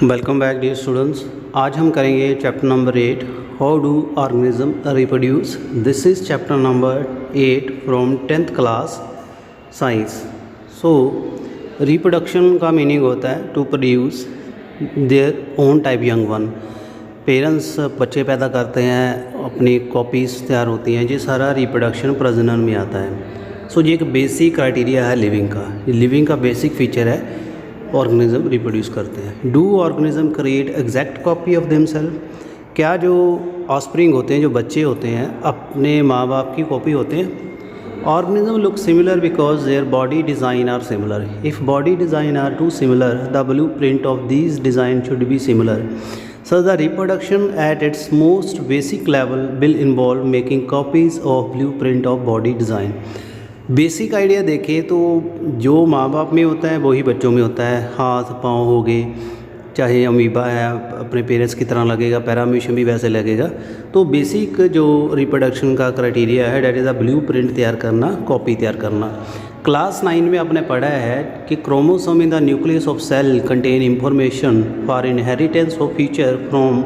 Welcome back dear students. आज हम करेंगे chapter number 8, how do organism reproduce. This is chapter number 8 from 10th class science. So reproduction का meaning होता है to produce their own type young one. Parents बच्चे पैदा करते हैं, अपनी कॉपीज़ तैयार होती हैं, ये सारा रिप्रोडक्शन प्रजनन में आता है। सो ये एक बेसिक क्राइटेरिया है लिविंग का। लिविंग का बेसिक फीचर है ऑर्गेनिज्म रिप्रोड्यूस करते हैं। Do organism create exact copy of themselves. क्या जो ऑस्प्रिंग होते हैं, जो बच्चे होते हैं, अपने माँ बाप की कॉपी होते हैं। Organism look similar because their body design are similar. If body design are too similar the blue print of these design should be similar. So the reproduction at its most basic level will involve making copies of blueprint of body design। Basic idea देखें तो जो माँ बाप में होता है वही बच्चों में होता है। हाथ पाँव हो गए, चाहे अमीबा है अपने पेरेंट्स की तरह लगेगा, पैरामीशियम भी वैसे लगेगा। तो बेसिक जो रिप्रोडक्शन का क्राइटेरिया है, डैट इज़ अ ब्लूप्रिंट तैयार करना, कॉपी तैयार करना। क्लास 9 में आपने पढ़ा है कि chromosome in the nucleus of cell contain information for inheritance of feature from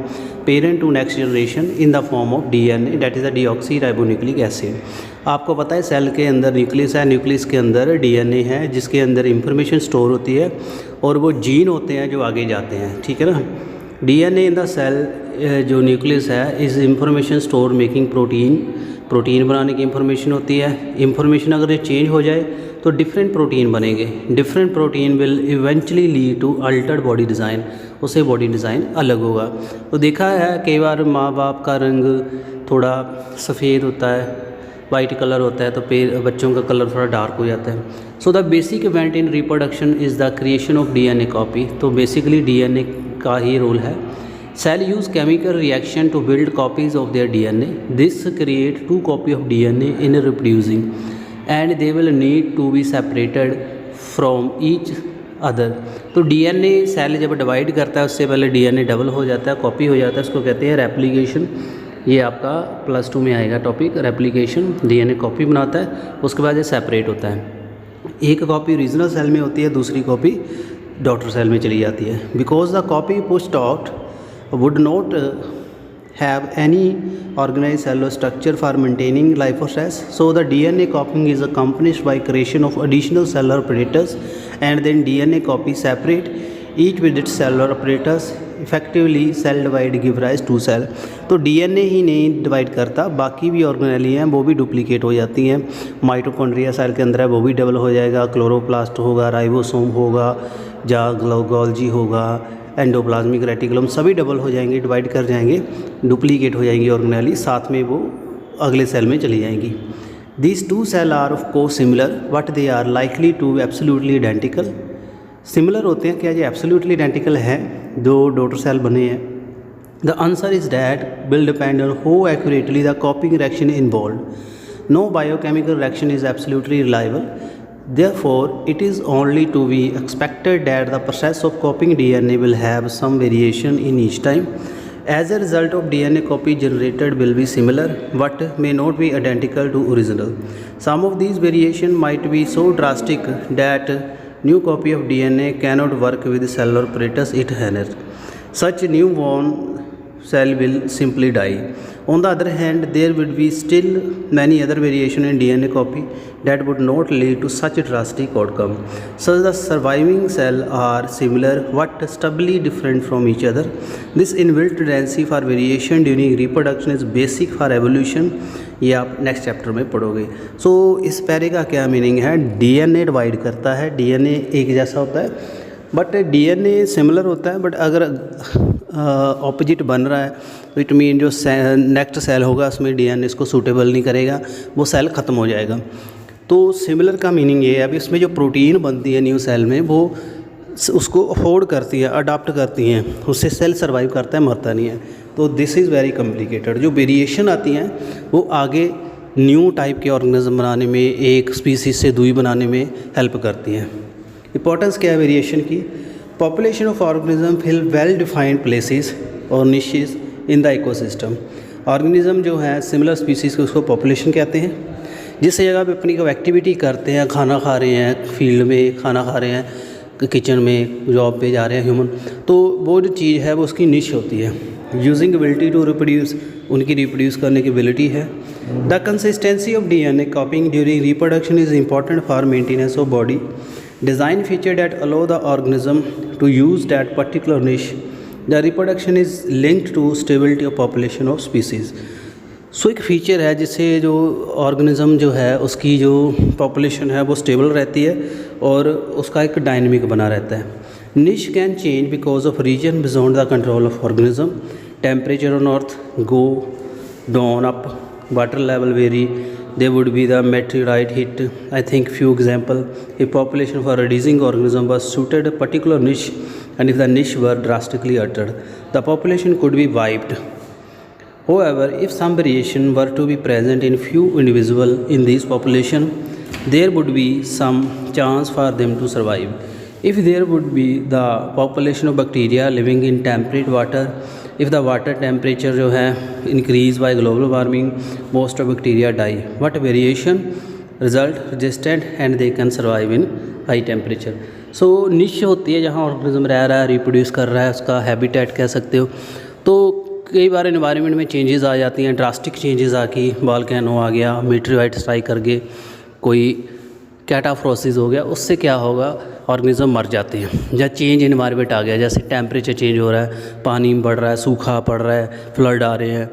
parent to next generation in the form of DNA, that is the deoxyribonucleic acid. आपको पता है सेल के अंदर न्यूक्लियस है, न्यूक्लियस के अंदर DNA है जिसके अंदर इंफॉर्मेशन स्टोर होती है और वो जीन होते हैं जो आगे जाते हैं, ठीक है ना। डीएनए इन द सेल जो न्यूक्लियस है इस इंफॉर्मेशन स्टोर मेकिंग प्रोटीन बनाने की इंफॉर्मेशन होती है। इंफॉर्मेशन अगर ये चेंज हो जाए तो डिफरेंट प्रोटीन बनेंगे। Different protein will eventually lead to altered body design, उससे बॉडी डिज़ाइन अलग होगा। तो देखा है कई बार माँ बाप का रंग थोड़ा सफ़ेद होता है, वाइट कलर होता है, तो बच्चों का कलर थोड़ा डार्क हो जाता है। So the basic event in reproduction is the creation of DNA copy. तो बेसिकली डीएनए का ही रोल है। Cell use chemical reaction to build copies of their DNA. This create 2 copy of DNA in reproducing, and they will need to be separated from each other. तो DNA cell जब divide करता है उससे पहले DNA double हो जाता है, copy हो जाता है, उसको कहते हैं रेप्लिकेशन। ये आपका +2 में आएगा टॉपिक, रेप्लिकेशन। DNA कॉपी बनाता है, उसके बाद ये सेपरेट होता है। एक कॉपी ओरिजिनल सेल में होती है, दूसरी कॉपी डॉटर सेल में चली जाती है। Because the copy pushed out would not have any organized cellular structure for maintaining life process. So the DNA copying is accomplished by creation of additional cellular apparatus, and then DNA copy separate each with its cellular apparatus. Effectively cell divide give rise to cell। तो DNA ही नहीं divide करता, बाकी भी organelle हैं वो भी duplicate हो जाती हैं। माइटोकॉन्ड्रिया सेल के अंदर है वो भी डबल हो जाएगा, क्लोरोप्लास्ट होगा, राइबोसोम होगा, या गोल्गी होगा, एंडोप्लाज्मिक रेटिकुलम, सभी डबल हो जाएंगे, डिवाइड कर जाएंगे, डुप्लीकेट हो जाएंगी ऑर्गेनेली, साथ में वो अगले सेल में चली जाएंगी। These 2 cell are of course similar but they are likely to absolutely identical. Similar होते हैं, क्या ये एब्सोल्युटली आइडेंटिकल हैं जो डॉटर सेल बने हैं? The answer is that will depend on how accurately the copying reaction involve. No biochemical reaction is absolutely reliable. Therefore, it is only to be expected that the process of copying DNA will have some variation in each time. As a result of DNA copy generated will be similar but may not be identical to original. Some of these variation might be so drastic that new copy of DNA cannot work with the cellular apparatus it inherits. Such newborn cell will simply die. On the other hand, there would be still many other variation in DNA copy that would not lead to such a drastic outcome. So the surviving cell are similar but stably different from each other. This inbuilt tendency for variation during reproduction is basic for evolution। ये आप next chapter में पढ़ोगे। सो इस पैरे का क्या meaning है? DNA divide करता है, DNA एक जैसा होता है बट DNA सिमिलर होता है, बट अगर ऑपोजिट बन रहा है तो इट मीन जो नेक्स्ट सेल होगा उसमें DNA इसको सूटेबल नहीं करेगा, वो सेल ख़त्म हो जाएगा। तो सिमिलर का मीनिंग ये है, अभी इसमें जो प्रोटीन बनती है न्यू सेल में वो उसको अफोर्ड करती है, अडाप्ट करती हैं, उससे सेल सर्वाइव करता है, मरता नहीं है। तो दिस इज़ वेरी कॉम्प्लिकेटेड। जो वेरिएशन आती हैं वो आगे न्यू टाइप के ऑर्गेनिज्म बनाने में, एक स्पीसीज से दूई बनाने में हेल्प करती हैं। इंपॉर्टेंस क्या है वेरिएशन की? Population of organism fill well defined places और niches in the ecosystem. Organism जो है सिमिलर स्पीसीज़ को उसको पॉपुलेशन कहते हैं। जिस जगह पे अपनी को एक्टिविटी करते हैं, खाना खा रहे हैं, फील्ड में खाना खा रहे हैं, किचन में जॉब पे जा रहे हैं ह्यूमन, तो वो जो चीज़ है वो उसकी निश होती है। यूजिंग एबिलिटी टू रिप्रोड्यूस, उनकी रिप्रोड्यूस करने की एबिलिटी है। The consistency of DNA copying during reproduction is important for maintenance of body. Design feature that allow the organism to use that particular niche. The reproduction is linked to stability of population of species. So एक feature है जिससे जो organism जो है उसकी जो population है वो स्टेबल रहती है और उसका एक डायनेमिक बना रहता है। Niche can change because of reason beyond the control of organism. Temperature on earth go down up, water level vary, they would be the meteorite hit. I think few example, a population for reducing organism was suited a particular niche, and if the niche were drastically altered, the population could be wiped. However, if some variation were to be present in few individual in this population, there would be some chance for them to survive. If there would be the population of bacteria living in temperate water, if the water temperature जो है increase by global warming, most of bacteria die. What variation result resistant and they can survive in high temperature. So niche होती है जहाँ organism रह रहा है, reproduce कर रहा है, उसका हैबिटेट कह सकते हो। तो कई बार एनवायरनमेंट में चेंजेस आ जाती हैं, ड्रास्टिक चेंजेस आके वोल्केनो आ गया, मीटेओराइट स्ट्राइक करके कोई कैटाफ्रोसिस हो गया, उससे क्या होगा, ऑर्गेनिज्म मर जाते हैं। या चेंज इन्वायरमेंट आ गया, जैसे टेम्परेचर चेंज हो रहा है, पानी बढ़ रहा है, सूखा पड़ रहा है, फ्लड आ रहे हैं,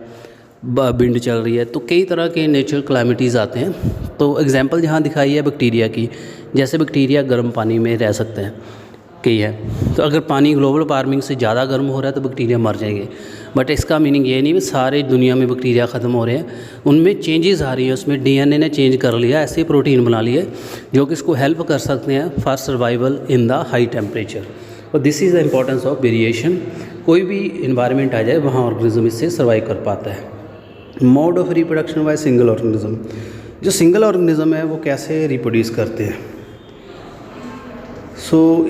विंड चल रही है, तो कई तरह के नेचुरल क्लाइमिटीज़ आते हैं। तो एग्जांपल जहाँ दिखाई है बैक्टीरिया की, जैसे बैक्टीरिया गर्म पानी में रह सकते हैं कई है, तो अगर पानी ग्लोबल वार्मिंग से ज़्यादा गर्म हो रहा है तो बैक्टीरिया मर जाएंगे। बट इसका मीनिंग ये नहीं कि सारे दुनिया में बैक्टीरिया ख़त्म हो रहे हैं, उनमें चेंजेस आ रही है, उसमें DNA ने चेंज कर लिया, ऐसे प्रोटीन बना लिए जो कि इसको हेल्प कर सकते हैं for survival in the high temperature. और this is the importance of variation. कोई भी इन्वायरमेंट आ जाए वहाँ ऑर्गेनिज्म इससे सर्वाइव कर पाता है। Mode of reproduction by single organism, जो सिंगल ऑर्गेनिज्म है वो कैसे रिप्रोड्यूस करते हैं।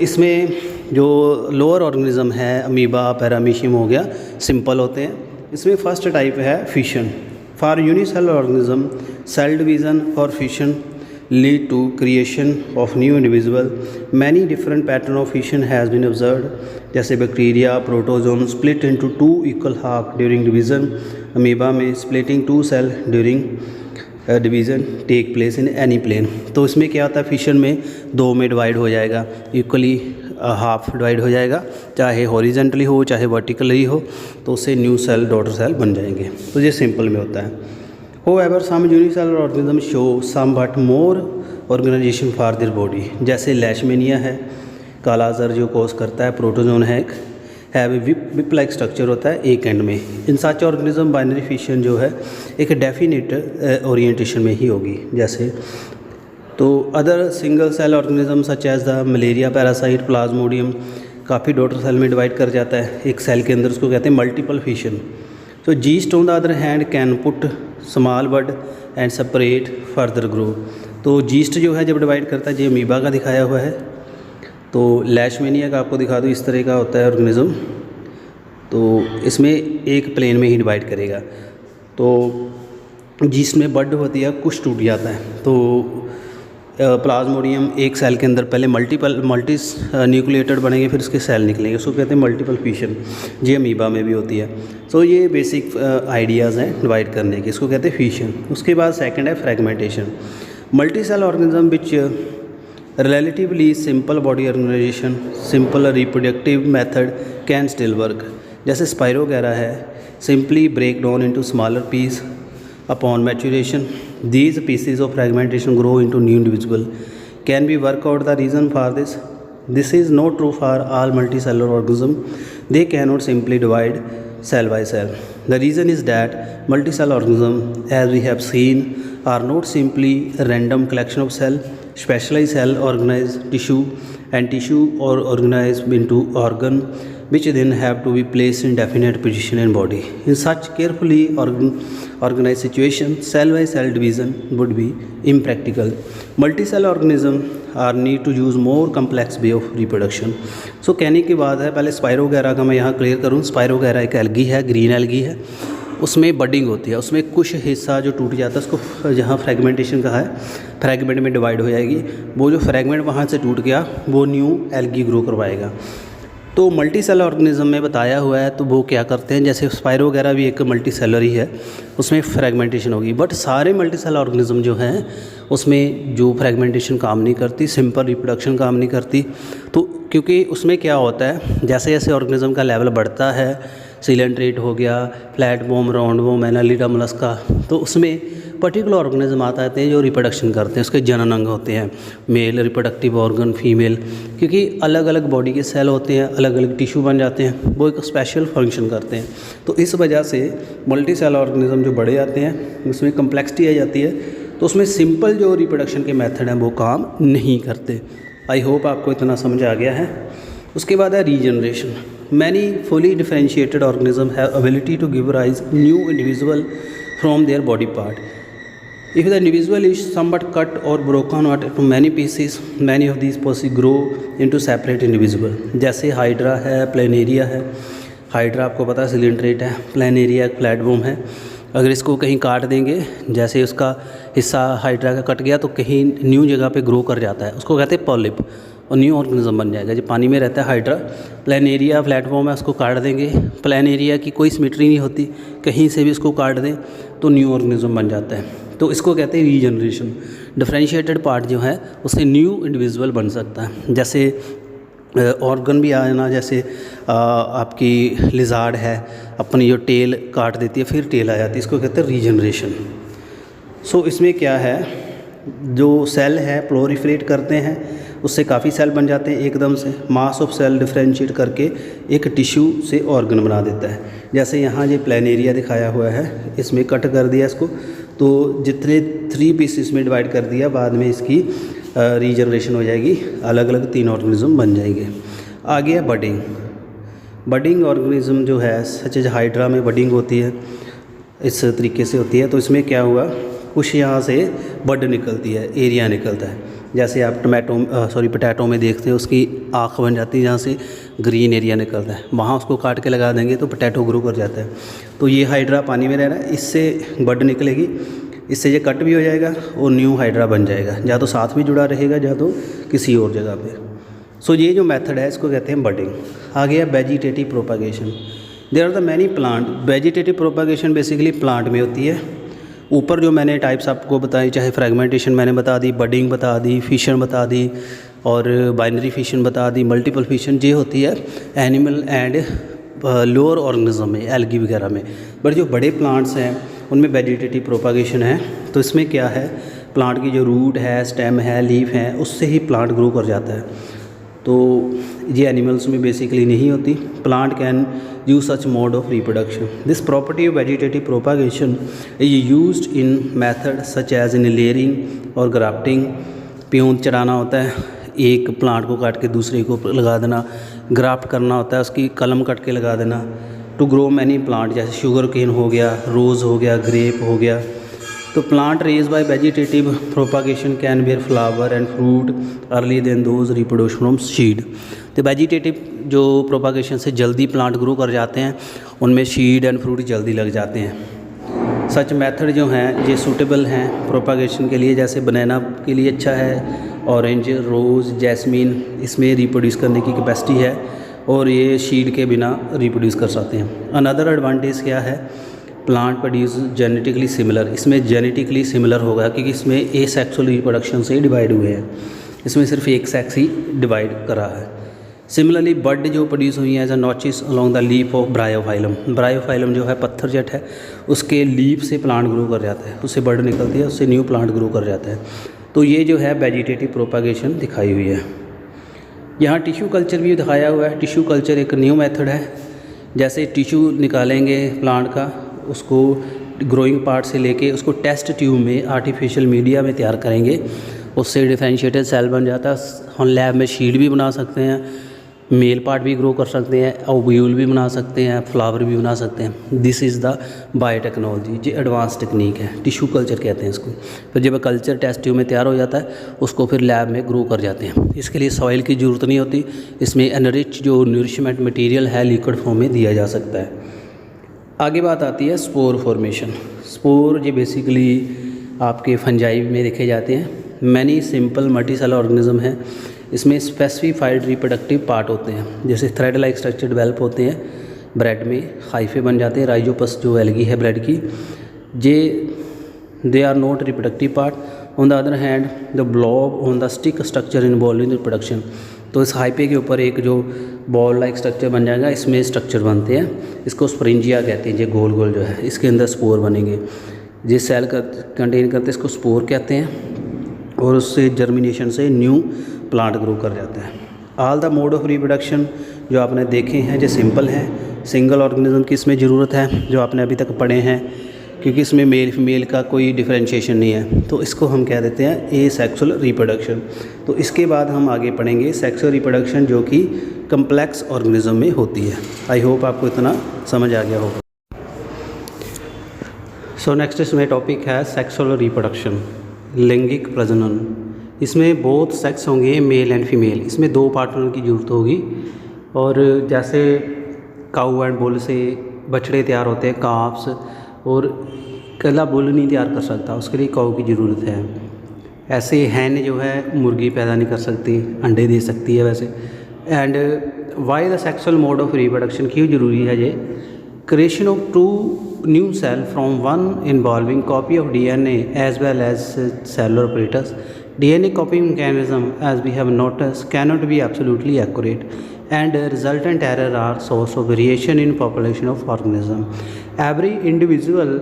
इसमें जो लोअर ऑर्गेनिज्म है, अमीबा, पैरामीशियम हो गया, सिंपल होते हैं। इसमें फर्स्ट टाइप है fission. For unicellular organism cell division और fission lead to creation of new individual. Many different pattern of fission has been observed, जैसे bacteria, protozoan split into 2 equal half during division. Amoeba में splitting 2 cell during division take place in any plane. तो इसमें क्या होता है, fission में 2 में divide हो जाएगा, इक्वली हाफ डिवाइड हो जाएगा, चाहे हॉरिजेंटली हो चाहे वर्टिकली हो, तो उससे न्यू सेल डॉटर सेल बन जाएंगे। तो ये सिंपल में होता है। However some unicellular organism show some but more organisation for their body, जैसे लेशमेनिया है, काला अज़हर जो कॉज करता है, प्रोटोजोन है, विप लाइक स्ट्रक्चर होता है एक एंड में। इन सच ऑर्गेनिज्म बाइनरी फिशन जो है एक डेफिनेट ओरिएंटेशन में ही होगी। जैसे तो other single cell organism such as the malaria, parasite, Plasmodium काफ़ी डॉटर सेल में डिवाइड कर जाता है एक सेल के अंदर, उसको कहते हैं मल्टीपल फिशन। तो yeast on the other hand can put small bud and separate further grow. तो जीस्ट जो है जब डिवाइड करता है, ये अमीबा का दिखाया हुआ है, तो लेशमेनिया का आपको दिखा दूँ, इस तरह का होता है ऑर्गेनिज्म। तो इसमें एक प्लेन में ही डिवाइड करेगा, तो जिसमें बड होती है कुछ टूट जाता है। तो प्लाज्मोडियम एक सेल के अंदर पहले मल्टी न्यूक्लिएटेड बनेंगे, फिर उसके सेल निकलेंगे, उसको कहते हैं मल्टीपल फिशन। ये अमीबा में भी होती है। तो ये बेसिक आइडियाज़ हैं डिवाइड करने के, इसको कहते हैं फिशन। उसके बाद सेकंड है fragmentation. Multi cell organism which relatively simple body organisation, simple reproductive method can still work, जैसे स्पाइरोगैरा है, simply break down into smaller piece upon maturation. These pieces of fragmentation grow into new individual. Can we work out the reason for this? This is not true for all multicellular organisms. They cannot simply divide cell by cell. The reason is that multicellular organisms, as we have seen, are not simply a random collection of cells. Specialized cell organize tissue, and tissue or organized into organ, which then have to be placed in definite position in body. In such carefully organized situation, cell by cell division would be impractical. Multicell organisms are need to use more complex way of reproduction. So कहने की बात है, पहले स्पाइरोगैरा का मैं यहाँ clear करूँ। स्पाइरोगैरा एक एल्गी है, ग्रीन एल्गी है, उसमें बडिंग होती है, उसमें कुछ हिस्सा जो टूट जाता है उसको जहाँ फ्रेगमेंटेशन का है, फ्रेगमेंट में डिवाइड हो जाएगी। वो जो फ्रेगमेंट वहाँ से टूट गया वो न्यू एल्गी ग्रो करवाएगा। तो मल्टी सेल ऑर्गेनिज्म में बताया हुआ है, तो वो क्या करते हैं, जैसे स्पाइरो वगैरह भी एक मल्टी सेलर ही है, उसमें फ्रेगमेंटेशन होगी। बट सारे मल्टी सेल ऑर्गेनिज्म जो हैं उसमें जो फ्रेगमेंटेशन काम नहीं करती, सिंपल रिप्रोडक्शन काम नहीं करती। तो क्योंकि उसमें क्या होता है, जैसे जैसे ऑर्गेनिज्म का लेवल बढ़ता है, सिलेंट्रेट हो गया, flat worm, round worm, Annelida, Mollusca, तो उसमें पर्टिकुलर ऑर्गेनिज्म आते हैं जो रिप्रोडक्शन करते हैं। उसके जनन अंग होते हैं, मेल रिप्रोडक्टिव ऑर्गन, फीमेल, क्योंकि अलग अलग बॉडी के सेल होते हैं, अलग अलग टिश्यू बन जाते हैं, वो एक स्पेशल फंक्शन करते हैं। तो इस वजह से मल्टी सेल ऑर्गेनिज्म जो बड़े आते हैं उसमें कम्प्लेक्सिटी आ जाती है, तो उसमें सिंपल जो रिप्रोडक्शन के मेथड हैं वो काम नहीं करते। आई होप आपको इतना समझ आ गया है। उसके बाद है regeneration. Many fully differentiated organism have ability to give rise new individual from their body part. If the individual is somewhat cut or broken out into many pieces, many of these species grow into separate individual। जैसे hydra है, planaria है। Hydra आपको पता है coelenterate है, planaria एक platform है। अगर इसको कहीं काट देंगे, जैसे उसका हिस्सा हाइड्रा का कट गया तो कहीं न्यू जगह पे ग्रो कर जाता है, उसको कहते हैं पॉलिप, और न्यू ऑर्गेनिज्म बन जाएगा। जो पानी में रहता है हाइड्रा। प्लेनेरिया प्लेटफॉर्म है, उसको काट देंगे, प्लेनेरिया की कोई सिमेट्री नहीं होती, कहीं से भी इसको काट दें तो न्यू ऑर्गेनिज्म बन जाता है। तो इसको कहते हैं रीजनरेशन। डिफरेंशिएटेड पार्ट जो है उससे न्यू इंडिविजुअल बन सकता है। जैसे ऑर्गन भी आना, जैसे आपकी लिजार्ड है, अपनी जो टेल काट देती है फिर टेल आ जाती है, इसको कहते हैं रीजनरेशन। सो इसमें क्या है, जो सेल है प्लोरिफरेट करते हैं, उससे काफ़ी सेल बन जाते हैं एकदम से। मास ऑफ सेल डिफरेंशिएट करके एक टिश्यू से ऑर्गन बना देता है। जैसे यहाँ ये प्लेनेरिया दिखाया हुआ है, इसमें कट कर दिया इसको, तो जितने 3 पीसेस में डिवाइड कर दिया, बाद में इसकी रीजनरेशन हो जाएगी, अलग अलग 3 ऑर्गेनिज्म बन जाएंगे। आगे है बडिंग। बडिंग ऑर्गेनिज्म जो है, सच एज हाइड्रा में बडिंग होती है, इस तरीके से होती है। तो इसमें क्या हुआ, कुछ यहाँ से बड निकलती है, एरिया निकलता है। जैसे आप पोटैटो में देखते हो, उसकी आँख बन जाती है, जहाँ से ग्रीन एरिया निकलता है, वहाँ उसको काट के लगा देंगे तो पोटैटो ग्रो कर जाता है। तो ये हाइड्रा पानी में रह रहा है, इससे बड निकलेगी, इससे ये कट भी हो जाएगा और न्यू हाइड्रा बन जाएगा, या तो साथ में जुड़ा रहेगा या तो किसी और जगह पे। सो ये जो मेथड है इसको कहते हैं बडिंग। आगे है vegetative propagation. There are the many plant. Vegetative propagation basically plant में होती है। ऊपर जो मैंने टाइप्स आपको बताई, चाहे फ्रेगमेंटेशन मैंने बता दी, बडिंग बता दी, फिशन बता दी, और बाइनरी फिशन बता दी, मल्टीपल फिशन, ये होती है एनिमल एंड लोअर ऑर्गेनिज्म में, एल्गी वगैरह में। बट जो बड़े प्लांट्स हैं उनमें वेजिटेटिव प्रोपागेशन है। तो इसमें क्या है, प्लांट की जो रूट है, स्टेम है, लीफ है, उससे ही प्लांट ग्रो कर जाता है। तो ये एनिमल्स में बेसिकली नहीं होती। Plant can use such mode of reproduction. This property of vegetative propagation is used in method such as in layering और ग्राफ्टिंग। प्यून चढ़ाना होता है, एक प्लांट को काट के दूसरे को लगा देना। ग्राफ्ट करना होता है, उसकी कलम कट के लगा देना। टू ग्रो मैनी प्लांट, जैसे शुगर केन हो गया, रोज़ हो गया, ग्रेप हो गया। तो plant raise by vegetative propagation can bear flower and fruit early than those reproduce from seed. तो वेजिटेटिव जो प्रोपागेशन से जल्दी प्लांट ग्रो कर जाते हैं, उनमें सीड एंड फ्रूट जल्दी लग जाते हैं। सच मेथड जो हैं ये सूटेबल हैं प्रोपागेशन के लिए। जैसे बनाना के लिए अच्छा है, ऑरेंज, रोज़, जैस्मीन, इसमें रिप्रोड्यूस करने की कैपेसिटी है और ये सीड के बिना रिप्रोड्यूस कर सकते हैं। अनदर एडवांटेज क्या है, प्लांट प्रोड्यूस जेनेटिकली सिमिलर। इसमें जेनेटिकली सिमिलर होगा क्योंकि इसमें एसेक्सुअल रिप्रोडक्शन से डिवाइड हुए हैं, इसमें सिर्फ एक सेक्स ही डिवाइड करा है। सिमिलरली बड जो प्रोड्यूस हुई है as a notches along the leaf of Bryophyllum. Bryophyllum जो है पत्थर जट है, उसके लीफ से प्लांट ग्रो कर जाता है, उससे बड निकलती है, उससे न्यू प्लांट ग्रो कर जाता है। तो ये जो है वेजिटेटिव प्रोपागेशन दिखाई हुई है। यहाँ टिश्यू कल्चर भी दिखाया हुआ है। टिश्यू कल्चर एक न्यू मेथड है। जैसे टिश्यू निकालेंगे प्लांट का, उसको ग्रोइंग पार्ट से लेके उसको टेस्ट ट्यूब में आर्टिफिशियल मीडिया में तैयार करेंगे, उससे डिफरेंशिएटेड सेल बन जाता है। हम लैब में शीड भी बना सकते हैं, मेल पार्ट भी ग्रो कर सकते हैं, ओव्यूल भी बना सकते हैं, फ्लावर भी बना सकते हैं। दिस इज़ द बायोटेक्नोलॉजी, जो एडवांस टेक्निक है, टिश्यू कल्चर कहते हैं इसको। फिर जब कल्चर टेस्ट ट्यूब में तैयार हो जाता है, उसको फिर लैब में ग्रो कर जाते हैं। इसके लिए सॉइल की ज़रूरत नहीं होती, इसमें एनरिच जो न्यूरिशमेंट मटेरियल है लिक्विड फॉर्म में दिया जा सकता है। आगे बात आती है स्पोर फॉर्मेशन। स्पोर ये बेसिकली आपके फंजाई में देखे जाते हैं। मैनी सिंपल मल्टीसेलर ऑर्गेनिज्म है, इसमें स्पेसिफाइड रिप्रोडक्टिव पार्ट होते हैं, जैसे थ्रेड लाइक स्ट्रक्चर डेवलप होते हैं ब्रेड में, हाइफे बन जाते हैं, राइजोपस जो एल्गी है ब्रेड की, they are not reproductive part. On the other hand the blob on the stick structure involve in reproduction. तो इस हाइपे के ऊपर एक जो बॉल लाइक स्ट्रक्चर बन जाएगा, इसमें स्ट्रक्चर बनते हैं, इसको स्प्रिंजिया कहते हैं। ये गोल गोल जो है इसके अंदर स्पोर बनेंगे, जिस सेल का कंटेन करते हैं इसको स्पोर कहते हैं, और उससे जर्मिनेशन से न्यू प्लांट ग्रो कर जाता है। All the mode of reproduction जो आपने देखे हैं जो सिंपल हैं, सिंगल ऑर्गेनिज्म की इसमें ज़रूरत है जो आपने अभी तक पढ़े हैं, क्योंकि इसमें मेल फीमेल का कोई डिफरेंशिएशन नहीं है, तो इसको हम कह देते हैं एसेक्सुअल रिप्रोडक्शन। तो इसके बाद हम आगे पढ़ेंगे सेक्सुअल रिप्रोडक्शन जो कि कम्प्लेक्स ऑर्गेनिज्म में होती है। आई होप आपको इतना समझ आ गया होगा। सो नेक्स्ट इसमें टॉपिक है सेक्सुअल रिप्रोडक्शन, लैंगिक प्रजनन। इसमें बहुत सेक्स होंगे, मेल एंड फीमेल, इसमें 2 पार्टनर की ज़रूरत होगी। और जैसे काऊ एंड बुल से बछड़े तैयार होते हैं, काफ्स, और अकेला बुल नहीं तैयार कर सकता, उसके लिए काऊ की ज़रूरत है। ऐसे हैन जो है मुर्गी पैदा नहीं कर सकती, अंडे दे सकती है वैसे। And why the sexual mode of reproduction क्यों ज़रूरी है ये? Creation of 2 new cell from one involving copy of DNA as well as cellular apparatus. DNA copying mechanism, as we have noticed, cannot be absolutely accurate, and resultant error are source of variation in population of organism. Every individual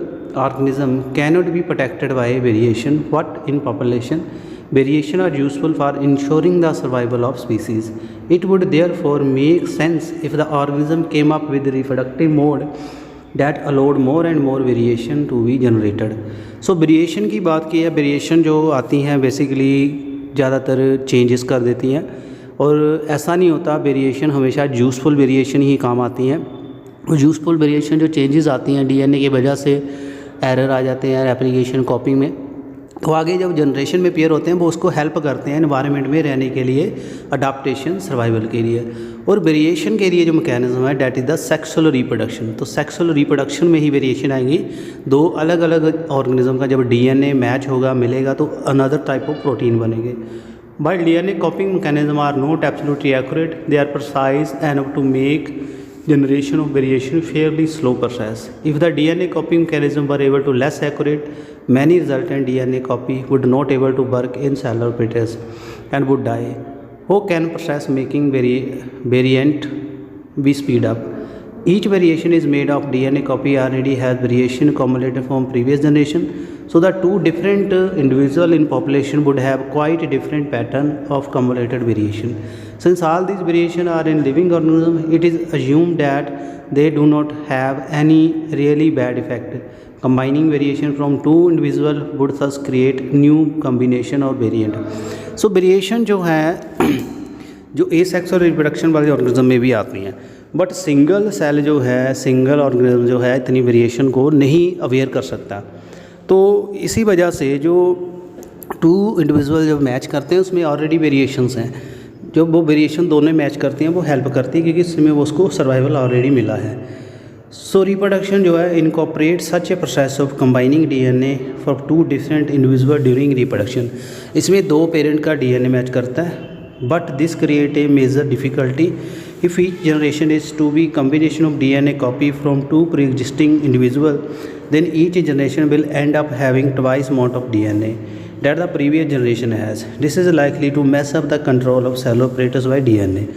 organism cannot be protected by variation, but in population variation are useful for ensuring the survival of species. It would therefore make sense if the organism came up with reproductive mode that allowed more and more variation to be generated. So variation की बात की है, variation जो आती हैं basically ज़्यादातर changes कर देती हैं, और ऐसा नहीं होता, वेरिएशन हमेशा यूज़फुल वेरिएशन ही काम आती हैं। और यूज़फुल वेरिएशन जो चेंजेस आती हैं DNA की वजह से एरर आ जाते हैं रेप्लिकेशन कॉपिंग में, तो आगे जब जनरेशन में पेयर होते हैं वो उसको हेल्प करते हैं एनवायरनमेंट में रहने के लिए, अडाप्टेशन सर्वाइवल के लिए। और वेरिएशन के लिए जो मैकेनिज्म है that is the sexual reproduction. तो सेक्सुअल रिप्रोडक्शन में ही वेरिएशन आएंगी। 2 अलग अलग ऑर्गेनिज्म का जब DNA मैच होगा, मिलेगा, तो अनदर टाइप ऑफ प्रोटीन बनेंगे। While DNA copying mechanisms are not absolutely accurate, they are precise enough to make generation of variation fairly slow process. If the DNA copying mechanism were able to less accurate, many resultant DNA copy would not able to work in cellular apparatus and would die. How can process making variant be speed up? Each variation is made of DNA copy already has variation accumulated from previous generation. So the 2 different individual in population would have quite a different pattern of accumulated variation. Since all these variation are in living organism, it is assumed that they do not have any really bad effect. Combining variation from 2 individual would thus create new combination or variant. So variation जो है जो asexual reproduction वाले organism में भी आती हैं, but single cell जो है, सिंगल ऑर्गेनिज्म जो है इतनी वेरिएशन को नहीं अवेयर कर सकता। तो इसी वजह से जो 2 इंडिविजुअल जब मैच करते हैं उसमें ऑलरेडी वेरिएशंस हैं, जो वो वेरिएशन दोनों मैच करती हैं वो हेल्प करती है, क्योंकि इसमें वो उसको सर्वाइवल ऑलरेडी मिला है। सो रिप्रोडक्शन जो है incorporate such a process of combining DNA for 2 different individual during reproduction. इसमें 2 पेरेंट का DNA मैच करता है, but this create a major difficulty if each generation is to be combination of DNA copy from 2 pre-existing individual, then each generation will end up having twice amount of DNA that the previous generation has. This is likely to mess up the control of cellular apparatus by DNA.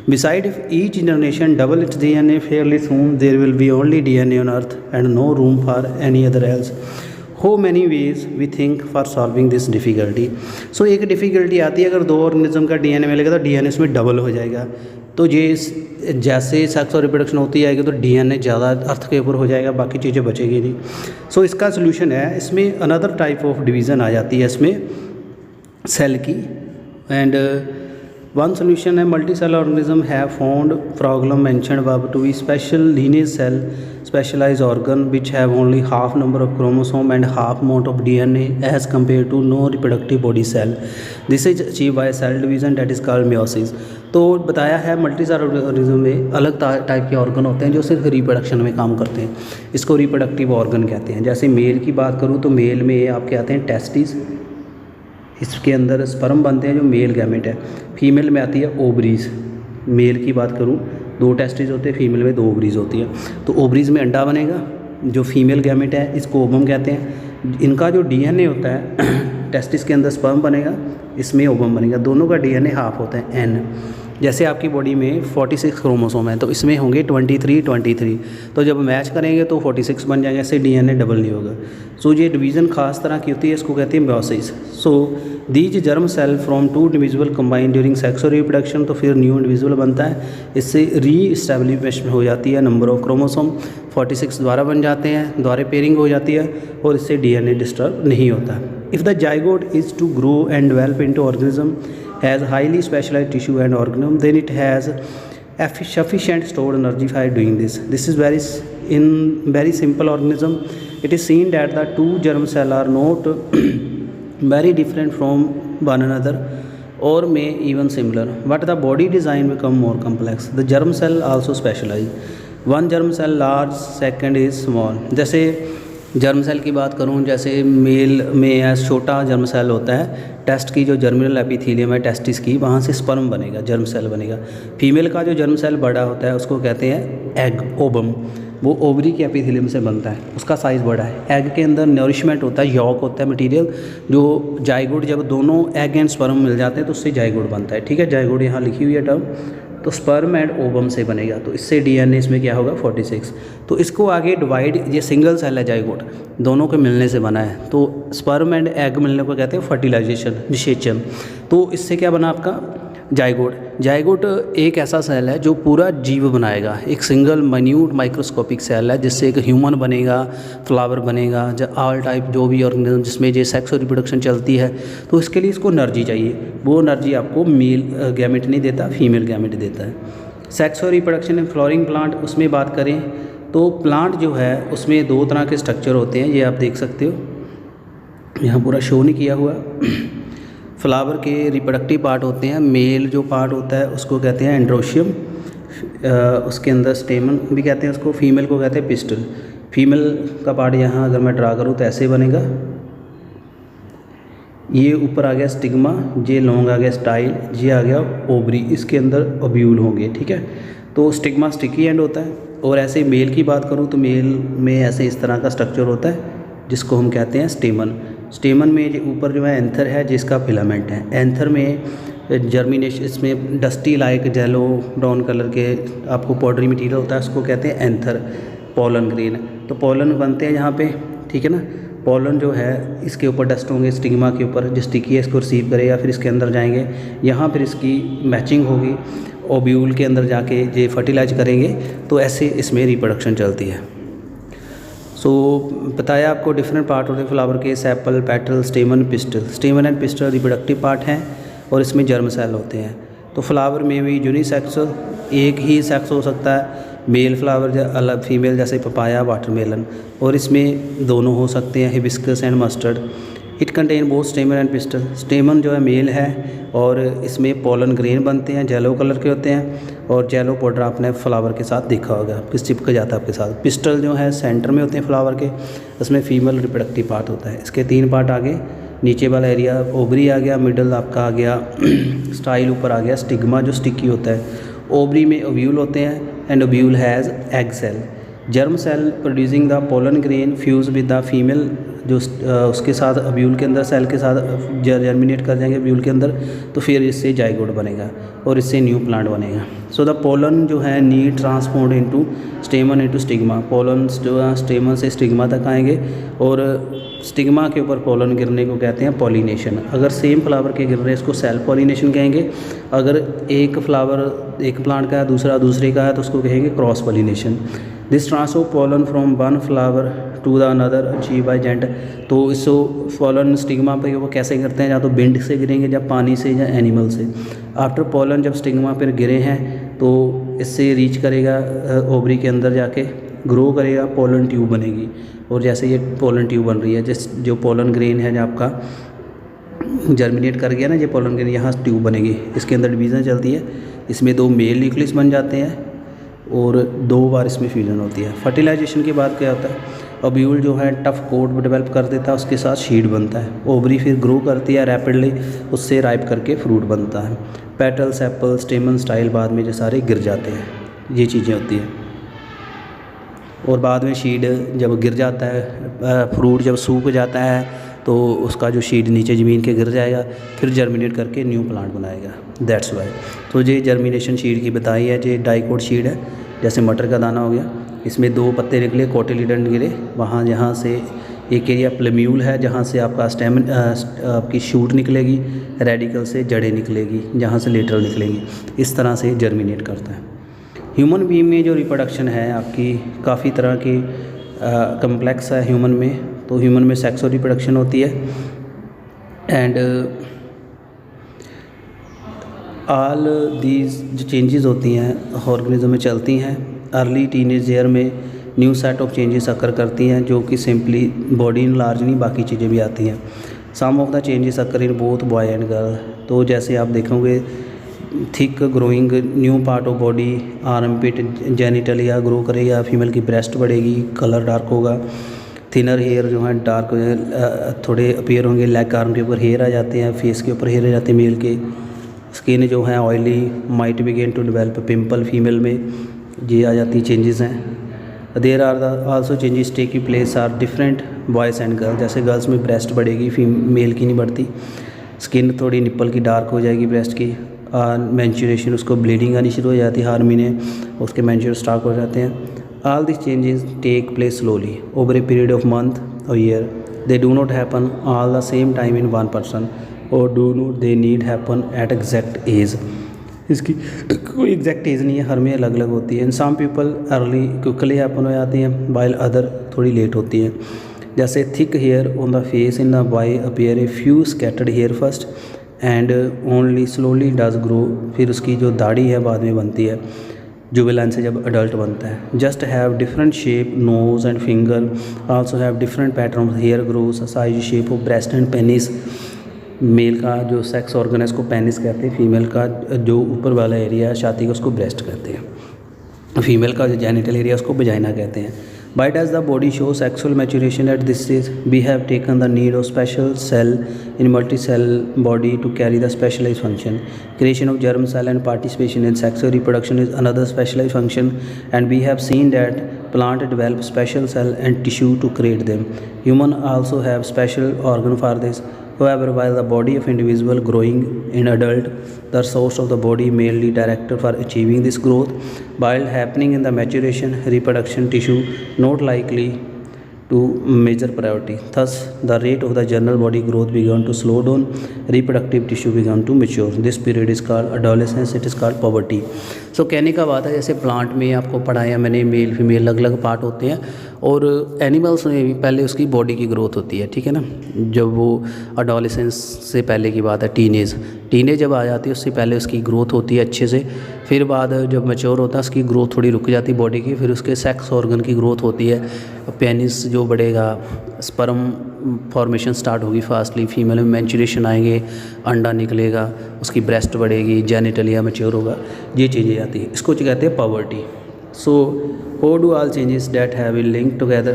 Besides, if each generation double its DNA fairly soon, there will be only DNA on earth and no room for any other else. How many ways we think for solving this difficulty? So एक difficulty आती है, अगर 2 organism का DNA मिलेगा तो DNA इसमें double हो जाएगा। तो ये जैसे सेक्स और रिप्रोडक्शन होती जाएगी तो DNA ज़्यादा अर्थ के ऊपर हो जाएगा, बाकी चीज़ें बचेगी नहीं। सो इसका सोल्यूशन है, इसमें अनदर टाइप ऑफ डिवीज़न आ जाती है इसमें सेल की। एंड वन सोल्यूशन है multi cell organism have found problem mentioned above to be special lineage cell specialized organ which have only half number of chromosome and half amount of DNA as compared to no reproductive body cell. This is achieved by cell division that is called meiosis. तो बताया है multicellular organism में अलग type के organ होते हैं जो सिर्फ रिप्रोडक्शन में काम करते हैं, इसको रिप्रोडक्टिव ऑर्गन कहते हैं। जैसे मेल की बात करूँ तो मेल में आपके आते हैं टेस्टिस, इसके अंदर स्पर्म बनते हैं जो मेल गैमेट है। फीमेल में आती है ओवरीज। मेल की बात करूँ 2 टेस्टिस होते हैं, फीमेल में 2 ओवरीज होती है। तो ओवरीज में अंडा बनेगा, जो फीमेल गैमेट है इसको ओवम कहते हैं। इनका जो डीएनए होता है टेस्टिस के अंदर स्पर्म बनेगा, इसमें ओवम बनेगा। दोनों का डीएनए हाफ होता है एन। जैसे आपकी बॉडी में 46 क्रोमोसोम है तो इसमें होंगे 23। तो जब मैच करेंगे तो 46 बन जाएंगे, ऐसे डीएनए डबल नहीं होगा। सो ये डिवीज़न खास तरह की होती है, इसको कहते हैं meiosis. So these germ cell from 2 individual combine during sex और रिप्रोडक्शन, तो फिर न्यू इंडिविजुअल बनता है। इससे री इस्टेब्लिशमेंट हो जाती है, नंबर ऑफ क्रोमोसोम 46 द्वारा बन जाते हैं, द्वारा पेयरिंग हो जाती है और इससे डीएनए डिस्टर्ब नहीं होता। If the zygote is to grow and develop into organism has highly specialized tissue and organelle, then it has sufficient stored energy for doing this. This is in very simple organism. It is seen that the 2 germ cell are not very different from one another or may even similar, but the body design become more complex. The germ cell also specialize. One germ cell large, second is small. जैसे germ cell की बात करूं, जैसे mail में छोटा germ cell होता है, test की जो जर्मिनल एपिथेलियम है टेस्टिस की, वहाँ से स्पर्म बनेगा, जर्म सेल बनेगा। फीमेल का जो जर्म सेल बड़ा होता है उसको कहते हैं एग, ओबम। वो ओवरी के एपिथेलियम से बनता है, उसका साइज़ बड़ा है। एग के अंदर नरिशमेंट होता है, यॉक होता है मटेरियल, जो जाइगोट जब दोनों एग एंड स्पर्म मिल जाते हैं तो उससे जाइगोट बनता है। ठीक है, जाइगोट यहाँ लिखी हुई है टर्म, तो स्पर्म एंड ओवम से बनेगा, तो इससे डीएनए इसमें क्या होगा 46। तो इसको आगे डिवाइड, ये सिंगल सेल है जाइगोट, दोनों के मिलने से बना है, तो स्पर्म एंड एग मिलने को कहते हैं फर्टिलाइजेशन, निषेचन। तो इससे क्या बना आपका जाइगोट। जाइगोट एक ऐसा सेल है जो पूरा जीव बनाएगा, एक सिंगल माइन्यूट माइक्रोस्कोपिक सेल है जिससे एक ह्यूमन बनेगा, फ्लावर बनेगा, ऑल टाइप जो भी ऑर्गेनिज्म जिसमें ये सेक्स और रिप्रोडक्शन चलती है। तो इसके लिए इसको एनर्जी चाहिए, वो एनर्जी आपको मेल गैमेट नहीं देता, फीमेल गैमेट देता है। सेक्स और रिप्रोडक्शन इन फ्लावरिंग प्लांट, उसमें बात करें तो प्लांट जो है उसमें 2 तरह के स्ट्रक्चर होते हैं, ये आप देख सकते हो, यहाँ पूरा शो नहीं किया हुआ। फ्लावर के रिप्रोडक्टिव पार्ट होते हैं, मेल जो पार्ट होता है उसको कहते हैं एंड्रोशियम, उसके अंदर स्टेमन भी कहते हैं उसको, फीमेल को कहते हैं पिस्टल। फीमेल का पार्ट यहाँ अगर मैं ड्रा करूँ तो ऐसे बनेगा, ये ऊपर आ गया स्टिग्मा, ये लॉन्ग आ गया स्टाइल, ये आ गया ओवरी, इसके अंदर ओव्यूल होंगे। ठीक है, तो स्टिग्मा स्टिकी एंड होता है। और ऐसे मेल की बात करूँ तो मेल में ऐसे इस तरह का स्ट्रक्चर होता है जिसको हम कहते हैं स्टेमन। स्टेमन में ऊपर जो है एंथर है जिसका फिलामेंट है। एंथर में जर्मिनेशन, इसमें dusty like yellow brown colour के आपको पाउडरी मटीरियल होता है, उसको कहते हैं एंथर। पोलन ग्रेन, तो पोलन बनते हैं यहाँ पे, ठीक है ना। पोलन जो है इसके ऊपर डस्ट होंगे, स्टिग्मा के ऊपर, जो स्टिकी है इसको रिसीव करेगा, फिर इसके अंदर जाएंगे, यहाँ फिर इसकी मैचिंग होगी, ओव्यूल के अंदर जाके ये फर्टिलाइज करेंगे, तो ऐसे इसमें रिप्रोडक्शन चलती है। सो बताया आपको डिफरेंट पार्ट होते हैं फ्लावर के, sepal, petal, स्टेमन, pistol. स्टेमन and pistol reproductive part हैं और इसमें जर्म सेल होते हैं। तो फ्लावर में भी यूनिसेक्स, एक ही सेक्स हो सकता है, मेल फ्लावर अलग, फीमेल जैसे पपाया, वाटरमेलन, और इसमें दोनों हो सकते हैं, hibiscus and mustard. It contain both स्टेमन and pistol. स्टेमन जो है मेल है और इसमें पोलन ग्रेन बनते हैं, येलो कलर के होते हैं, और येलो पाउडर आपने फ्लावर के साथ देखा होगा, किस चिपक जाता है आपके साथ। पिस्टल जो है सेंटर में होते हैं फ्लावर के, उसमें फीमेल रिप्रोडक्टिव पार्ट होता है। इसके 3 पार्ट आगे, नीचे वाला एरिया ओवरी आ गया, मिडल आपका आ गया स्टाइल, ऊपर आ गया स्टिग्मा जो स्टिकी होता है। ओवरी में ओव्यूल होते हैं and ovule has egg cell. Germ cell producing the pollen grain fuse with the female, जो उसके साथ ओव्यूल के अंदर सेल के साथ जर्मिनेट कर जाएंगे ओव्यूल के अंदर, तो फिर इससे जाइगोट बनेगा और इससे न्यू प्लांट बनेगा। सो द पोलन जो है need transport into स्टेमन into stigma. Pollen जो है स्टेमन से स्टिग्मा तक आएंगे और स्टिग्मा के ऊपर पोलन गिरने को कहते हैं पॉलिनेशन। अगर सेम फ्लावर के गिर रहे हैं इसको सेल्फ पॉलिनेशन कहेंगे। अगर एक फ्लावर एक प्लांट का है, दूसरा दूसरे का है, तो उसको कहेंगे cross pollination. This transfer pollen from one flower to the another achieve by agent. तो इसको पोलन स्टिग्मा पे वो कैसे करते हैं, या तो विंड से गिरेंगे, या पानी से, या एनिमल से। आफ्टर पोलन जब स्टिग्मा पर गिरे हैं तो इससे रीच करेगा ओवरी के अंदर जाके ग्रो करेगा, पोलन ट्यूब बनेगी। और जैसे ये पोलन ट्यूब बन रही है, जो पोलन ग्रेन है जो आपका जर्मिनेट कर गया ना, ये पोलन ग्रेन यहाँ ट्यूब बनेगी, इसके अंदर डिवीज़न चलती है। इसमें 2 मेल न्यूक्लियस बन जाते हैं और 2 बार इसमें फ्यूजन होती है। फर्टिलाइजेशन के बाद क्या होता है, ओव्यूल जो है टफ कोट डेवलप कर देता है, उसके साथ शीड बनता है। ओवरी फिर ग्रो करती है रैपिडली, उससे राइप करके फ्रूट बनता है। पेटल, सेपल, स्टेमन, स्टाइल बाद में जो सारे गिर जाते हैं, ये चीज़ें होती हैं। और बाद में शीड जब गिर जाता है, फ्रूट जब सूख जाता है तो उसका जो शीड नीचे ज़मीन के गिर जाएगा, फिर जर्मिनेट करके न्यू प्लांट बनाएगा। That's why. तो ये जर्मिनेशन शीड की बताई है, ये डाइकोट शीड है, जैसे मटर का दाना हो गया। इसमें 2 पत्ते निकले, कोटिलीडन गिरे, वहाँ यहाँ से एक एरिया प्लेम्यूल है जहाँ से आपका स्टेम आपकी शूट निकलेगी, रेडिकल से जड़ें निकलेगी, जहाँ से लेटरल निकलेगी। इस तरह से जर्मिनेट करता है। ह्यूमन बीइंग में जो रिप्रोडक्शन है आपकी काफ़ी तरह की कम्प्लेक्स है ह्यूमन में। तो ह्यूमन में सेक्सुअल रिप्रोडक्शन होती है एंड ऑल दीज जो चेंजेस होती हैं ऑर्गेनिज्म में चलती हैं। अर्ली टीनेज ईयर में न्यू सेट ऑफ चेंजेस अकर करती हैं, जो कि सिंपली बॉडी इन लार्ज नहीं, बाकी चीज़ें भी आती हैं। Some of the changes occur in both boy and girl. तो जैसे आप देखोगे thick growing new part of body, armpit, genitalia grow करेगा, फीमेल की ब्रेस्ट बढ़ेगी, कलर डार्क होगा। थिनर हेयर जो है डार्क थोड़े अपीयर होंगे, लेग आर्म के ऊपर हेयर आ जाते हैं, फेस के ऊपर हेयर आ जाते हैं मेल के। स्किन जो है oily, might begin to develop pimple, female में ये आ जाती चेंजेस हैं। There are the also changes taking place are different boys and girls. जैसे गर्ल्स में ब्रेस्ट बढ़ेगी, मेल की नहीं बढ़ती। स्किन थोड़ी निप्पल की डार्क हो जाएगी ब्रेस्ट की। मैंचुरेशन, उसको ब्लीडिंग आनी शुरू हो जाती है, हर महीने उसके मैंचुर स्टार्ट हो जाते हैं। All these changes take place slowly over a period of month or year. They do not happen all the same time in one person, or do not they need happen at exact age. इसकी कोई exact as नहीं है, हर में अलग अलग होती है। In some people early quickly happen हो जाती हैं, वाइल अदर थोड़ी लेट होती हैं। जैसे thick hair on the face in the boy appear a few scattered hair first and only slowly does grow. फिर उसकी जो दाढ़ी है बाद में बनती है, जुवेलाइन से जब अडल्ट बनता है। Just have different shape nose and finger, also have different pattern hair grows, size shape of breast and penis. Male का जो सेक्स ऑर्गन है उसको पेनिस कहते हैं, फीमेल का जो ऊपर वाला एरिया है छाती का उसको ब्रेस्ट कहते हैं, फीमेल का जो जेनिटल एरिया उसको वजाइना कहते हैं। Why does the body show sexual maturation at this stage? We have taken the need of special cell in multi-cell body to carry the specialized function. Creation of germ cell and participation in sexual reproduction is another specialized function, and we have seen that plant develop special cell and tissue to create them. Human also have special organ for this. However, while the body of individual growing in adult, the source of the body mainly directed for achieving this growth, while happening in the maturation, reproduction tissue not likely to major priority. Thus, the rate of the general body growth began to slow down, reproductive tissue began to mature. This period is called adolescence, it is called puberty. So कहने का बात है जैसे plant में आपको पढ़ाया मैंने, male female अलग अलग पार्ट होते हैं, और एनिमल्स में भी पहले उसकी बॉडी की ग्रोथ होती है, ठीक है ना। जब वो अडोलेसेंस से पहले की बात है, टीनेज जब आ जाती है उससे पहले उसकी ग्रोथ होती है अच्छे से। फिर बाद जब मैच्योर होता है उसकी ग्रोथ थोड़ी रुक जाती है बॉडी की, फिर उसके सेक्स ऑर्गन की ग्रोथ होती है, पेनिस जो बढ़ेगा, स्पर्म फॉर्मेशन स्टार्ट होगी फास्टली, फीमेल में मैंचुरेशन आएंगे, अंडा निकलेगा, उसकी ब्रेस्ट बढ़ेगी, जेनिटलिया मैच्योर होगा, ये चीज़ें आती हैं। इसको कहते हैं poverty. So, how do all changes that have been linked together?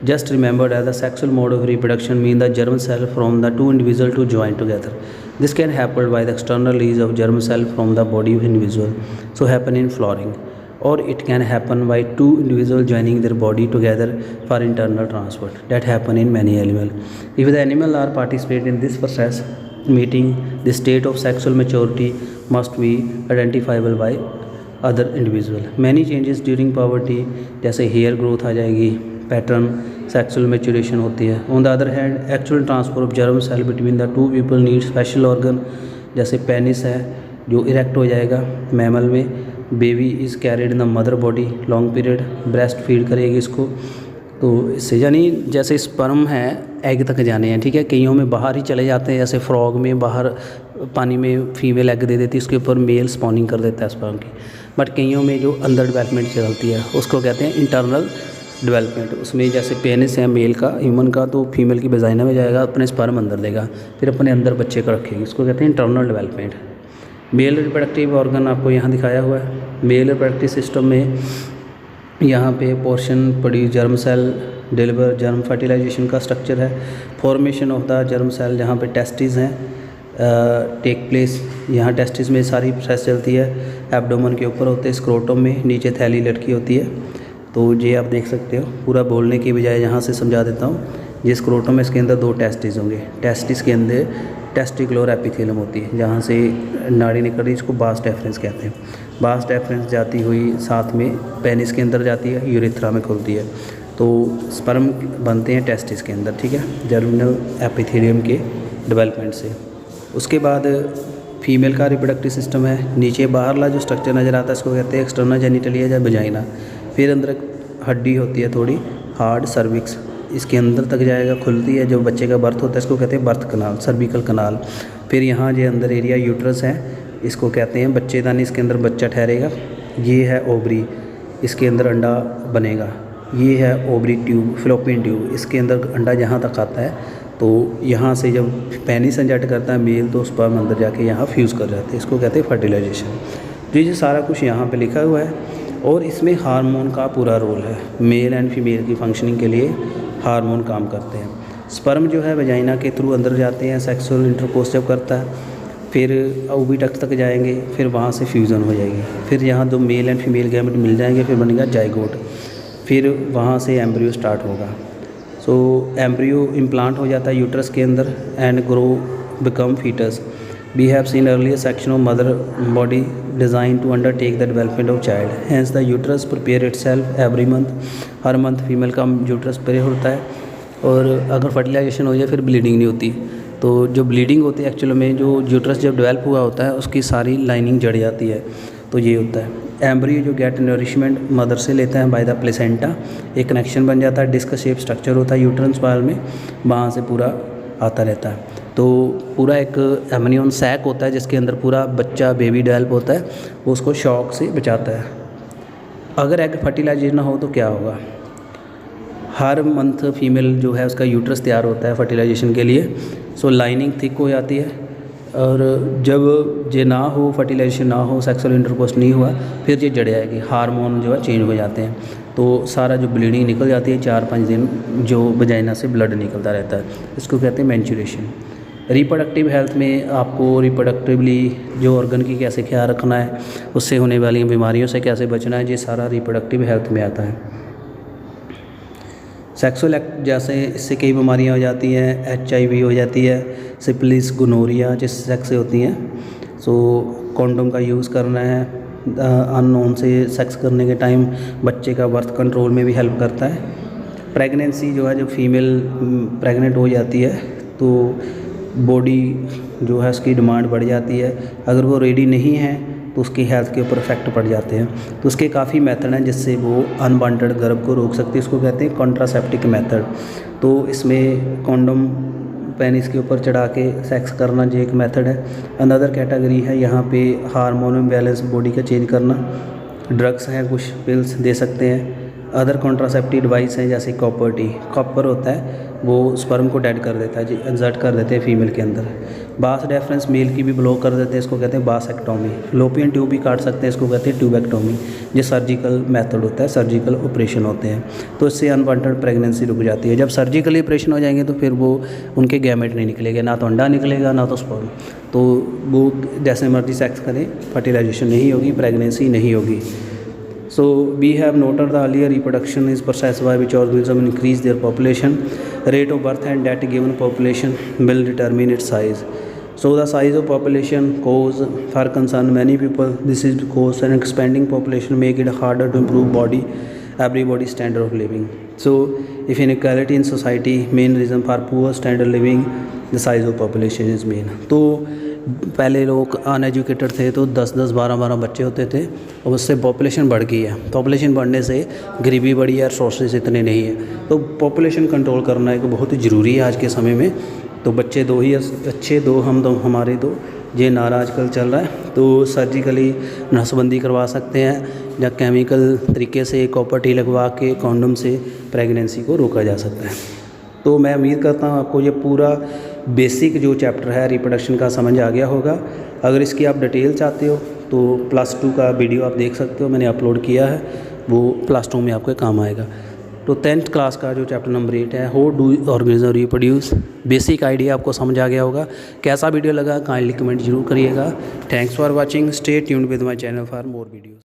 Just remember that the sexual mode of reproduction means the germ cell from the two individuals to join together. This can happen by the external release of germ cell from the body of individual, so happen in flowering, or it can happen by two individuals joining their body together for internal transfer that happen in many animals. If the animal are participate in this process, meeting the state of sexual maturity must be identifiable by other individual. Many changes during puberty, जैसे hair growth आ जाएगी, pattern, sexual maturation होती है। On the other hand actual transfer of germ cell between the two people need special organ, जैसे penis है जो erect हो जाएगा मैमल में। Baby is carried in the mother body long period, breast feed करेगी इसको। तो इससे यानी जैसे स्पर्म है एग तक जाने हैं, ठीक है। कईयों में बाहर ही चले जाते हैं, जैसे फ्रॉग में बाहर पानी में फीमेल एग दे देती है, उसके ऊपर मेल स्पॉनिंग कर देता है स्पर्म की। बट कईयों में जो अंदर डेवलपमेंट चलती है उसको कहते हैं इंटरनल डेवलपमेंट। उसमें जैसे पेनिस है मेल का, ह्यूमन का, तो फीमेल की वेजाइना में जाएगा, अपने स्पर्म अंदर लेगा, फिर अपने अंदर बच्चे को रखेगी, इसको कहते हैं internal development. Male reproductive organ आपको यहाँ दिखाया हुआ है। मेल रिप्रोडक्टिव सिस्टम में यहाँ पे portion produce germ cell, deliver germ, fertilisation का स्ट्रक्चर है, formation of the germ cell, जहाँ पे टेस्टिस हैं टेक प्लेस। यहाँ टेस्टिस में सारी प्रोसेस चलती है। एब्डोमेन के ऊपर होते हैं, स्क्रोटम में नीचे थैली लटकी होती है। तो ये आप देख सकते हो, पूरा बोलने की बजाय यहाँ से समझा देता हूँ। ये स्क्रोटम है, इसके अंदर 2 टेस्टिस होंगे। टेस्टिस के अंदर टेस्टिकुलर एपिथेलियम होती है, जहाँ से नाड़ी निकल रही, इसको बास डेफरेंस कहते हैं। बास डेफरेंस जाती हुई साथ में पेनिस के अंदर जाती है, यूरेथ्रा में खुलती है। तो स्पर्म बनते हैं टेस्टिस के अंदर, ठीक है, जर्मिनल एपिथेलियम के डेवलपमेंट से। उसके बाद फीमेल का रिप्रोडक्टिव सिस्टम है। नीचे बाहरला जो स्ट्रक्चर नज़र आता है इसको कहते हैं एक्सटर्नल जेनिटलिया या वजाइना। फिर अंदर हड्डी होती है थोड़ी हार्ड, सर्विक्स, इसके अंदर तक जाएगा, खुलती है। जो बच्चे का बर्थ होता है इसको कहते हैं बर्थ कनाल, सर्विकल कनाल। फिर यहाँ जो अंदर एरिया यूट्रस है, इसको कहते हैं बच्चेदानी, इसके अंदर बच्चा ठहरेगा। ये है ओवरी, इसके अंदर अंडा बनेगा। ये है ओवरी ट्यूब, फ्लोपियन ट्यूब, इसके अंदर अंडा जहाँ तक आता है। तो यहाँ से जब पेनिस इंजर्ट करता है मेल, तो स्पर्म अंदर जाके यहाँ फ्यूज़ कर जाते हैं, इसको कहते हैं फर्टिलाइजेशन। तो ये सारा कुछ यहाँ पे लिखा हुआ है। और इसमें हार्मोन का पूरा रोल है। मेल एंड फीमेल की फंक्शनिंग के लिए हार्मोन काम करते हैं। स्पर्म जो है वजाइना के थ्रू अंदर जाते हैं, सेक्सुअल इंटरकोर्स जब करता है, फिर ओविडक्ट तक जाएंगे, फिर वहाँ से फ्यूज़न हो जाएगी। फिर यहाँ 2 मेल एंड फीमेल गैमेट मिल जाएंगे, फिर बनेगा जाइगोट। फिर वहाँ से एम्ब्रियो स्टार्ट होगा। सो एम्ब्रियो इम्प्लांट हो जाता है यूट्रस के अंदर and grow become foetus. We have seen earlier section of mother body design to undertake the development of child, hence the uterus prepare itself every month. हर month female का uterus prepare होता है। और अगर fertilisation हो जाए फिर bleeding नहीं होती। तो जो ब्लीडिंग होती है एक्चुअल में, जो यूट्रस जब डेवलप हुआ होता है उसकी सारी लाइनिंग जड़ जाती है, तो ये होता है। एम्ब्रियो जो गेट नरिशमेंट मदर से लेता है बाय द प्लेसेंटा, एक कनेक्शन बन जाता है, डिस्क शेप स्ट्रक्चर होता है यूट्रस वाल में, वहाँ से पूरा आता रहता है। तो पूरा एक एमनियन सैक होता है जिसके अंदर पूरा बच्चा बेबी डेवलप होता है, वो उसको शॉक से बचाता है। अगर एग फर्टिलाइजेशन ना हो तो क्या होगा? हर मंथ फीमेल जो है उसका यूट्रस तैयार होता है फर्टिलाइजेशन के लिए। सो लाइनिंग थिक हो जाती है, और जब ये ना हो, फर्टिलाइजेशन ना हो, सेक्सुअल इंटरकोर्स नहीं हुआ, फिर ये जड़ जाएगी, हार्मोन जो है चेंज हो जाते हैं। तो सारा जो ब्लीडिंग निकल जाती है, 4-5 दिन जो वजाइना से ब्लड निकलता रहता है, इसको कहते हैं मेंस्ट्रुएशन। रिप्रोडक्टिव हेल्थ में आपको रिप्रोडक्टिवली जो ऑर्गन की कैसे ख्याल रखना है, उससे होने वाली बीमारियों से कैसे बचना है, ये सारा रिप्रोडक्टिव हेल्थ में आता है। सेक्सुअल एक्ट जैसे इससे कई बीमारियां हो जाती हैं, HIV हो जाती है, सिफिलिस, गोनोरिया जिससे सेक्स से होती हैं। सो कॉन्डोम का यूज़ करना है। अननोन से सेक्स करने के टाइम बच्चे का बर्थ कंट्रोल में भी हेल्प करता है। प्रेगनेंसी जो है, जब फीमेल प्रेग्नेंट हो जाती है तो बॉडी जो है उसकी डिमांड बढ़ जाती है। अगर वो रेडी नहीं है तो उसकी हेल्थ के ऊपर इफेक्ट पड़ जाते हैं। तो उसके काफ़ी मेथड हैं जिससे वो अनवांटेड गर्भ को रोक सकती है, इसको कहते हैं कॉन्ट्रासेप्टिक मेथड। तो इसमें कॉन्डोम पेनिस के ऊपर चढ़ा के सेक्स करना जो एक मेथड है। अनदर कैटेगरी है यहाँ पे हार्मोन इम्बैलेंस बॉडी का चेंज करना। ड्रग्स हैं, कुछ पिल्स दे सकते हैं। अदर कॉन्ट्रासेप्टिव डिवाइस हैं जैसे कॉपर टी, कॉपर होता है वो स्पर्म को डेड कर देता है जी, इंसर्ट कर देते हैं फीमेल के अंदर। बास रेफरेंस मेल की भी ब्लॉक कर देते हैं, इसको कहते हैं बासेक्टोमी। फ्लोपियन ट्यूब भी काट सकते हैं, इसको कहते हैं ट्यूबेक्टोमी। ये सर्जिकल मेथड होता है, सर्जिकल ऑपरेशन होते हैं। तो इससे अनवांटेड प्रेगनेंसी रुक जाती है। जब सर्जिकली ऑपरेशन हो जाएंगे तो फिर वो उनके गैमेट नहीं निकलेंगे, ना तो अंडा निकलेगा ना तो स्पर्म। तो वो जैसे मर्जी सेक्स करें, फर्टिलाइजेशन नहीं होगी, प्रेगनेंसी नहीं होगी। So we have noted the earlier reproduction is process by which organism increase their population. Rate of birth and death given population will determine its size. So the size of population cause for concern many people. This is because an expanding population make it harder to improve everybody's standard of living. So if inequality in society main reason for poor standard living, the size of population is main. तो पहले लोग uneducated थे तो 10-10, 12-12 बच्चे होते थे, और उससे पॉपुलेशन बढ़ गई है। पॉपुलेशन बढ़ने से गरीबी बढ़ी है, रिसोर्सेज इतने नहीं है। तो पॉपुलेशन कंट्रोल करना एक बहुत ही ज़रूरी है आज के समय में। तो बच्चे 2 ही अच्छे, 2 हम 2 हमारे 2, ये नारा आजकल चल रहा है। तो सर्जिकली नसबंदी करवा सकते हैं या केमिकल तरीके से कॉपर टी लगवा के कॉन्डोम से प्रेगनेंसी को रोका जा सकता है। तो मैं उम्मीद करता हूँ आपको ये पूरा बेसिक जो चैप्टर है रिप्रोडक्शन का समझ आ गया होगा। अगर इसकी आप डिटेल चाहते हो तो +2 का वीडियो आप देख सकते हो, मैंने अपलोड किया है, वो +2 में आपके काम आएगा। तो 10th क्लास का जो चैप्टर नंबर 8 है, how do organism reproduce, basic idea आपको समझ आ गया होगा। कैसा वीडियो लगा काइंडली कमेंट जरूर करिएगा। Thanks for watching, stay tuned with my channel for more videos.